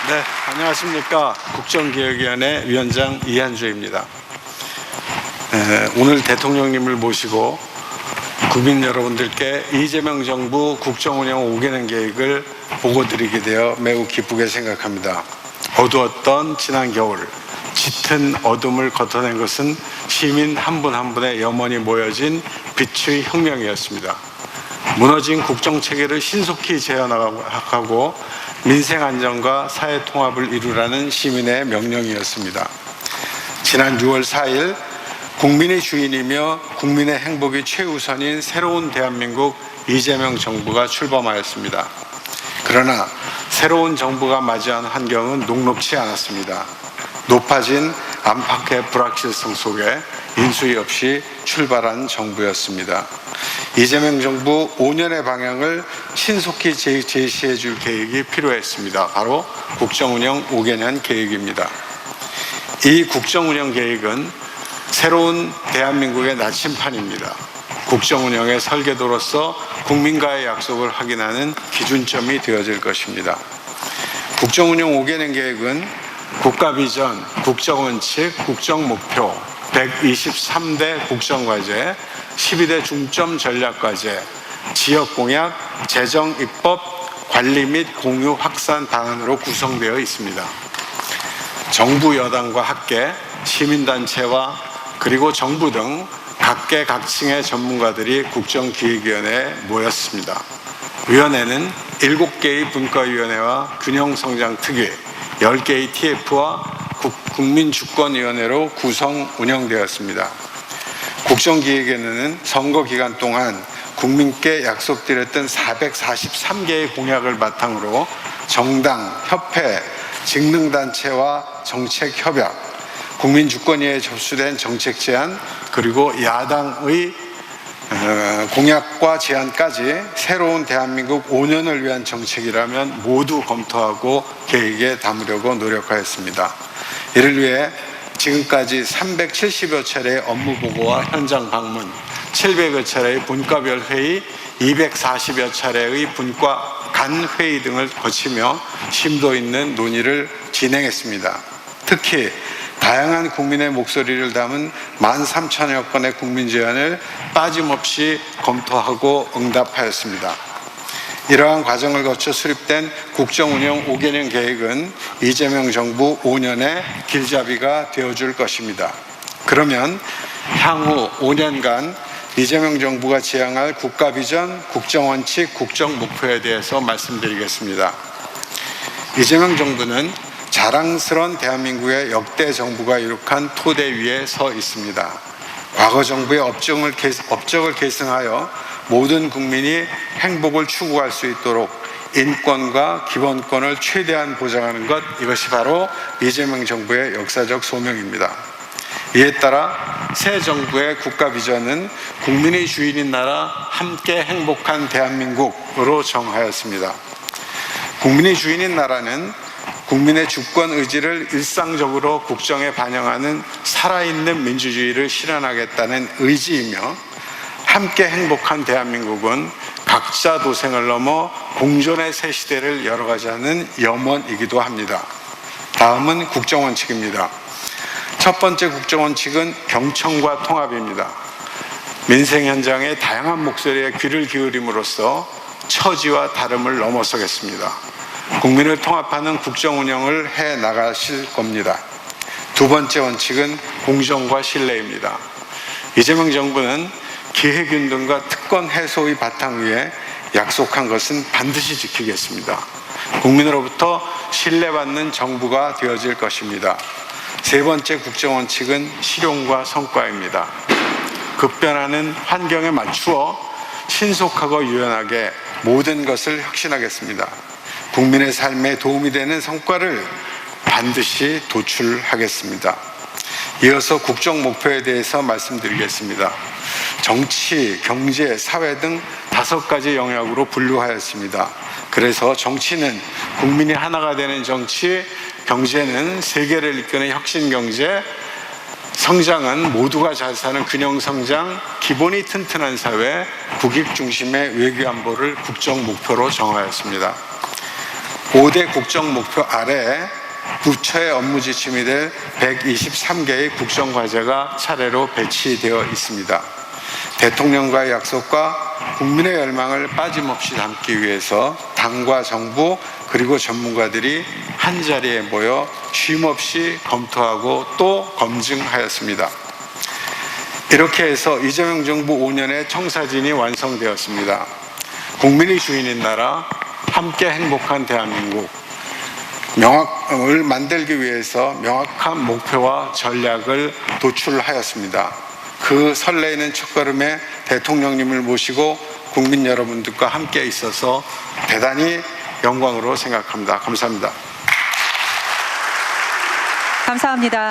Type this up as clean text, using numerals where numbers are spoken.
네, 안녕하십니까. 국정기획위원회 위원장 이한주입니다. 오늘 대통령님을 모시고 국민 여러분들께 이재명 정부 국정운영 5개년 계획을 보고드리게 되어 매우 기쁘게 생각합니다. 어두웠던 지난 겨울, 짙은 어둠을 걷어낸 것은 시민 한 분 한 분의 염원이 모여진 빛의 혁명이었습니다. 무너진 국정체계를 신속히 재현하고 민생 안정과 사회 통합을 이루라는 시민의 명령이었습니다. 지난 6월 4일 국민의 주인이며 국민의 행복이 최우선인 새로운 대한민국 이재명 정부가 출범하였습니다. 그러나 새로운 정부가 맞이한 환경은 녹록치 않았습니다. 높아진 안팎의 불확실성 속에 인수위 없이 출발한 정부였습니다. 이재명 정부 5년의 방향을 신속히 제시해 줄 계획이 필요했습니다. 바로 국정운영 5개년 계획입니다. 이 국정운영 계획은 새로운 대한민국의 나침판입니다. 국정운영의 설계도로서 국민과의 약속을 확인하는 기준점이 되어질 것입니다. 국정운영 5개년 계획은 국가비전, 국정원칙, 국정목표, 123대 국정과제, 12대 중점 전략과제, 지역공약, 재정입법, 관리 및 공유 확산 방안으로 구성되어 있습니다. 정부 여당과 학계, 시민단체와 그리고 정부 등 각계 각층의 전문가들이 국정기획위원회에 모였습니다. 위원회는 7개의 분과위원회와 균형성장특위, 10개의 TF와 국민주권위원회로 구성 운영되었습니다. 국정기획위원회는 선거 기간 동안 국민께 약속드렸던 443개의 공약을 바탕으로 정당, 협회, 직능단체와 정책협약, 국민주권위에 접수된 정책 제안, 그리고 야당의 공약과 제안까지 새로운 대한민국 5년을 위한 정책이라면 모두 검토하고 계획에 담으려고 노력하였습니다. 이를 위해 지금까지 370여 차례의 업무 보고와 현장 방문, 700여 차례의 분과별 회의, 240여 차례의 분과 간 회의 등을 거치며 심도 있는 논의를 진행했습니다. 특히 다양한 국민의 목소리를 담은 13,000여 건의 국민 제안을 빠짐없이 검토하고 응답하였습니다. 이러한 과정을 거쳐 수립된 국정운영 5개년 계획은 이재명 정부 5년의 길잡이가 되어줄 것입니다. 그러면 향후 5년간 이재명 정부가 지향할 국가비전, 국정원칙, 국정목표에 대해서 말씀드리겠습니다. 이재명 정부는 자랑스러운 대한민국의 역대 정부가 이룩한 토대 위에 서 있습니다. 과거 정부의 업적을 계승하여 모든 국민이 행복을 추구할 수 있도록 인권과 기본권을 최대한 보장하는 것, 이것이 바로 이재명 정부의 역사적 소명입니다. 이에 따라 새 정부의 국가 비전은 국민의 주인인 나라, 함께 행복한 대한민국으로 정하였습니다. 국민의 주인인 나라는 국민의 주권 의지를 일상적으로 국정에 반영하는 살아있는 민주주의를 실현하겠다는 의지이며, 함께 행복한 대한민국은 각자 도생을 넘어 공존의 새 시대를 열어가자는 염원이기도 합니다. 다음은 국정원칙입니다. 첫 번째 국정원칙은 경청과 통합입니다. 민생 현장의 다양한 목소리에 귀를 기울임으로써 처지와 다름을 넘어서겠습니다. 국민을 통합하는 국정 운영을 해 나가실 겁니다. 두 번째 원칙은 공정과 신뢰입니다. 이재명 정부는 기획윤 등과 특권 해소의 바탕 위에 약속한 것은 반드시 지키겠습니다. 국민으로부터 신뢰받는 정부가 되어질 것입니다. 세 번째 국정원칙은 실용과 성과입니다. 급변하는 환경에 맞추어 신속하고 유연하게 모든 것을 혁신하겠습니다. 국민의 삶에 도움이 되는 성과를 반드시 도출하겠습니다. 이어서 국정 목표에 대해서 말씀드리겠습니다. 정치, 경제, 사회 등 5가지 영역으로 분류하였습니다. 그래서 정치는 국민이 하나가 되는 정치, 경제는 세계를 이끄는 혁신 경제, 성장은 모두가 잘 사는 균형 성장, 기본이 튼튼한 사회, 국익 중심의 외교 안보를 국정 목표로 정하였습니다. 5대 국정 목표 아래 부처의 업무 지침이 될 123개의 국정과제가 차례로 배치되어 있습니다. 대통령과의 약속과 국민의 열망을 빠짐없이 담기 위해서 당과 정부 그리고 전문가들이 한자리에 모여 쉼없이 검토하고 또 검증하였습니다. 이렇게 해서 이재명 정부 5년의 청사진이 완성되었습니다. 국민이 주인인 나라, 함께 행복한 대한민국 을 만들기 위해서 명확한 목표와 전략을 도출하였습니다. 그 설레이는 첫걸음에 대통령님을 모시고 국민 여러분들과 함께 있어서 대단히 영광으로 생각합니다. 감사합니다. 감사합니다.